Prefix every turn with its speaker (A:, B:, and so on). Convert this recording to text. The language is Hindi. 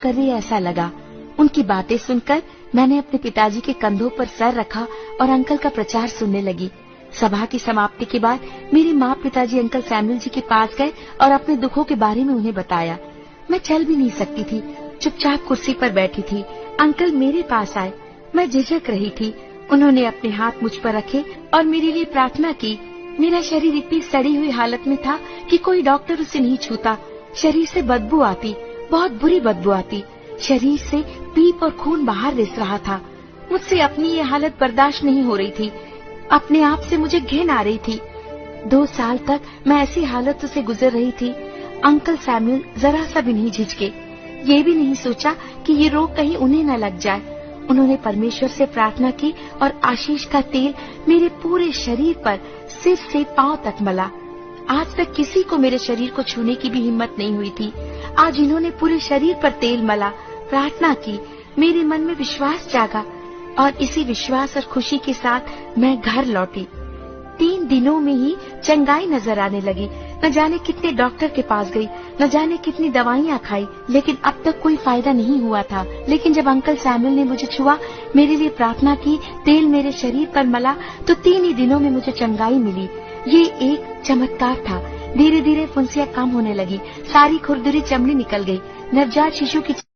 A: कर रही ऐसा लगा। उनकी बातें सुनकर मैंने अपने पिताजी के कंधों पर सर रखा और अंकल का प्रचार सुनने लगी। सभा की समाप्ति के बाद मेरी माँ पिताजी अंकल सैमुअल जी के पास गए और अपने दुखों के बारे में उन्हें बताया। मैं चल भी नहीं सकती थी, चुपचाप कुर्सी पर बैठी थी। अंकल मेरे पास आए। मैं झिझक रही थी। उन्होंने अपने हाथ मुझ पर रखे और मेरे लिए प्रार्थना की। मेरा शरीर इतनी सड़ी हुई हालत में था कि कोई डॉक्टर उसे नहीं छूता। शरीर से बदबू आती, बहुत बुरी बदबू आती। शरीर से पीप और खून बाहर रिस रहा था। मुझसे अपनी ये हालत बर्दाश्त नहीं हो रही थी। अपने आप से मुझे घिन आ रही थी। 2 साल तक मैं ऐसी हालत से गुजर रही थी। अंकल सैमुअल जरा सा भी नहीं झिझके। ये भी नहीं सोचा कि ये रोग कहीं उन्हें न लग जाए। उन्होंने परमेश्वर से प्रार्थना की और आशीष का तेल मेरे पूरे शरीर पर सिर से पांव तक मला। आज तक किसी को मेरे शरीर को छूने की भी हिम्मत नहीं हुई थी। आज इन्होंने पूरे शरीर पर तेल मला, प्रार्थना की। मेरे मन में विश्वास जागा और इसी विश्वास और खुशी के साथ मैं घर लौटी। 3 दिनों में ही चंगाई नजर आने लगी। न जाने कितने डॉक्टर के पास गई, न जाने कितनी दवाइयाँ खाई, लेकिन अब तक कोई फायदा नहीं हुआ था। लेकिन जब अंकल सैमुअल ने मुझे छुआ, मेरे लिए प्रार्थना की, तेल मेरे शरीर पर मला, तो 3 ही दिनों में मुझे चंगाई मिली। ये एक चमत्कार था। धीरे धीरे फुंसियाँ कम होने लगी। सारी खुरदुरी चमड़ी निकल गई। नवजात शिशु की